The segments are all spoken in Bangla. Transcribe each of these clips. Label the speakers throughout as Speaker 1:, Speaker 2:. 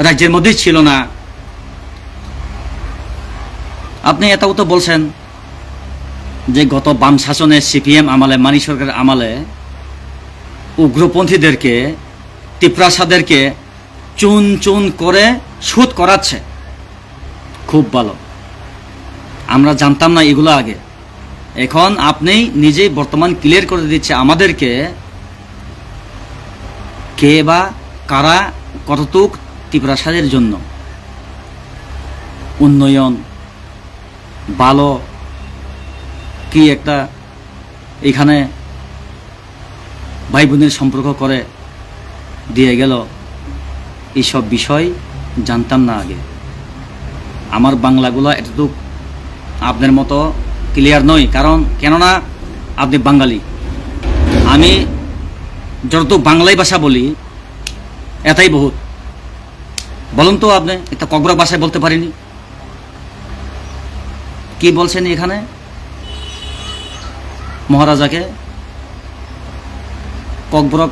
Speaker 1: রাজ্যের মধ্যেই ছিল না। আপনি এটাও তো বলছেন যে গত বাম শাসনের সিপিএম আমলে, মানিক সরকারের আমলে উগ্রপন্থীদেরকে, তিপ্রাসাদেরকে চুন চুন করে শুট করাচ্ছে। খুব ভালো, আমরা জানতাম না এগুলো আগে। এখন আপনি নিজেই বর্তমান ক্লিয়ার করে দিচ্ছে আমাদেরকে কে বা কারা কতটুক তিপ্রাসাদের জন্য উন্নয়ন ভালো কি একটা এখানে ভাই বোনের সম্পর্ক করে দিয়ে গেল, এইসব বিষয় জানতাম না আগে। আমার বাংলাগুলো এতটুক আপনার মতো ক্লিয়ার নয়, কারণ কেননা আপনি বাঙালি, আমি যতটুকু বাংলাই ভাষা বলি এটাই বহুত। বলুন তো আপনি একটা ককবরক ভাষায় বলতে পারিনি, কি বলছেন এখানে মহারাজাকে? ককবরক,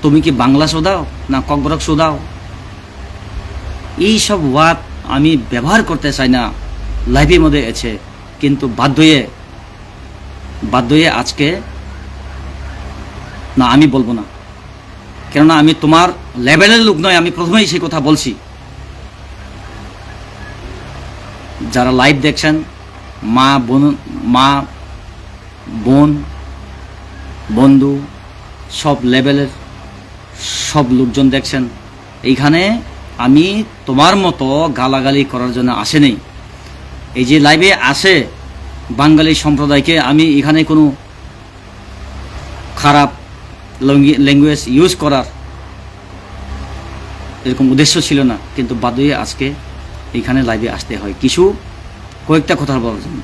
Speaker 1: তুমি কি বাংলা শোধাও না ককবরক শোধাও? এইসব ওয়ার্ড আমি ব্যবহার করতে চাই না, লাইভের মধ্যে আছে, কিন্তু বাধ্য হয়ে আজকে না, আমি বলবো না, কেননা আমি তোমার লেভেলের লোক নয়। আমি প্রথমেই সেই কথা বলছি। যারা লাইভ দেখছেন, মা বোন বন্ধু সব লেভেলের সব লোকজন দেখছেন, এইখানে আমি তোমার মতো গালাগালি করার জন্য আসে নেই। এই যে লাইভে আসে বাঙালি সম্প্রদায়কে আমি এখানে কোনো খারাপ ল্যাঙ্গুয়েজ ইউজ করার এরকম উদ্দেশ্য ছিল না, কিন্তু বাধ্য হয়ে আজকে এখানে লাইভে আসতে হয় কিছু কয়েকটা কথা বলার জন্য।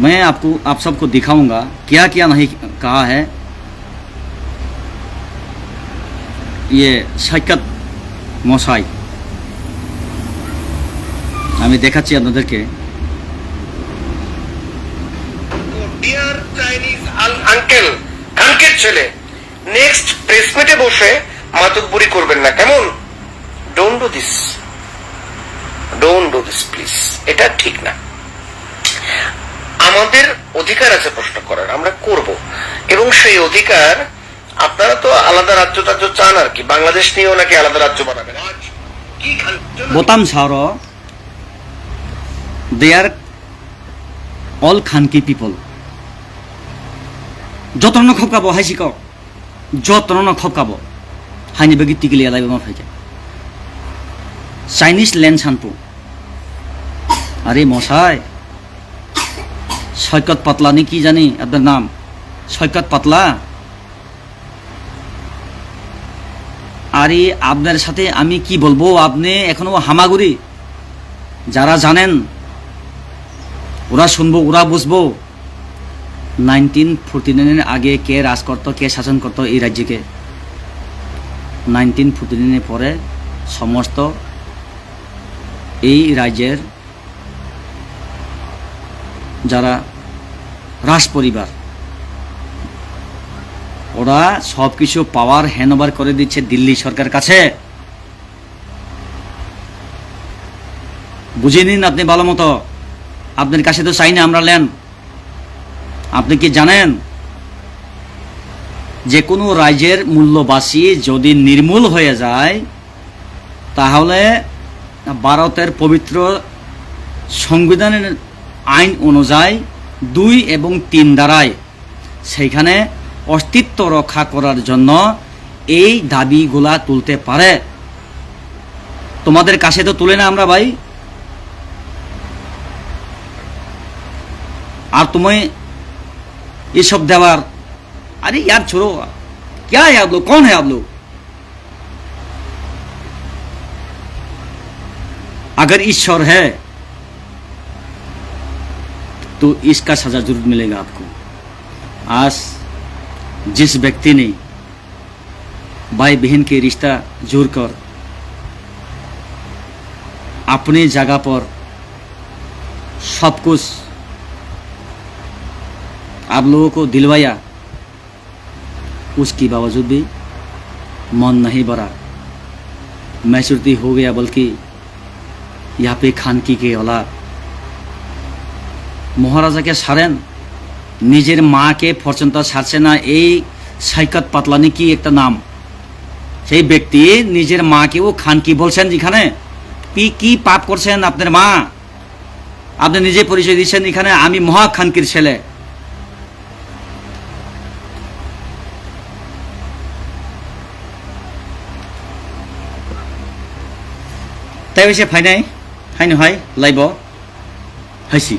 Speaker 1: मैं आप सबको दिखाऊंगा क्या क्या नहीं कहा है। ये সৈকত মশাই, আমি দেখাচ্ছি আপনাদেরকে।
Speaker 2: ডিয়ার চাইনিজ আঙ্কেল, আঙ্কেল ছেলে, নেক্সট প্রেস মিটে বসে মাতব্বরি করবেন না, কেমন? ডোন্ট ডু দিস প্লিজ, এটা ঠিক না। আমাদের অধিকার আছে প্রশ্ন করার, আমরা করব, এবং সেই অধিকার আপনারা তো আলাদা রাজ্য চান আর কি, বাংলাদেশ নিয়েও নাকি আলাদা রাজ্য বানাবেন। আজ কি
Speaker 1: বোতাম সাউর, দে আর অল খানকি পিপল। যতন খপকাবো হাইসিক, যতন খপকাবো হাইনি বেগি টিকিলিয়া লাইব মা ফাইকে চাইনিজ ল্যান্ড শানপু। আরে মশাই, সৈকত পাতলা নি কি জানি আপনার নাম, সৈকত পাতলা। আরে আপনার সাথে আমি কি বলবো, আপনি এখনো হামাগুড়ি। যারা জানেন ওরা শুনবো, ওরা বুঝবো 1949 আগে কে রাজ করতো, কে শাসন করতো এই রাজ্যকে। 1949 পরে সমস্ত এই রাজ্যের যারা রাজ পরিবার, ওরা সব কিছু পাওয়ার হ্যান্ডওভার করে দিচ্ছে দিল্লি সরকার কাছে। বুঝে নিন আপনি ভালো মতো, আপনার কাছে তো চাই না আমরা ল্যান্ড। আপনি কি জানেন যে কোনো রাজ্যের মূল্যবাসী যদি নির্মূল হয়ে যায়, তাহলে ভারতের পবিত্র সংবিধানের আইন অনুযায়ী 2 এবং 3 ধারায় সেইখানে অস্তিত্ব রক্ষা করার জন্য এই দাবিগুলা তুলতে পারে। তোমাদের কাছে তো তুলে না আমরা ভাই। আর তুমি ये सब देवार, अरे यार छोड़ो, क्या है आप लोग, कौन है आप लोग? अगर ईश्वर है तो इसका सजा जरूर मिलेगा आपको। आज जिस व्यक्ति ने भाई बहन के रिश्ता जोड़कर अपने जगह पर सब कुछ आप लोगों को दिलवाया, उसकी बावजूद भी मन नहीं भरा। मैच्योरिटी हो गया, बल्कि यहाँ पे खानकी के औलाद মহারাজাকে ছাড়েন, নিজের মাকে পর্যন্ত ছাড়ছে না। এই সাইকাত পাতলানি কি একটা নাম, সেই ব্যক্তি নিজের মাকেও খানকি বলছেন। যেখানে কি পাপ করছেন আপনার মা, আপনি নিজে পরিচয় দিচ্ছেন এখানে আমি মহা খানকির ছেলে। তাই হয়েছে ফাইনাই ফাইন হয় লাইব হাসি।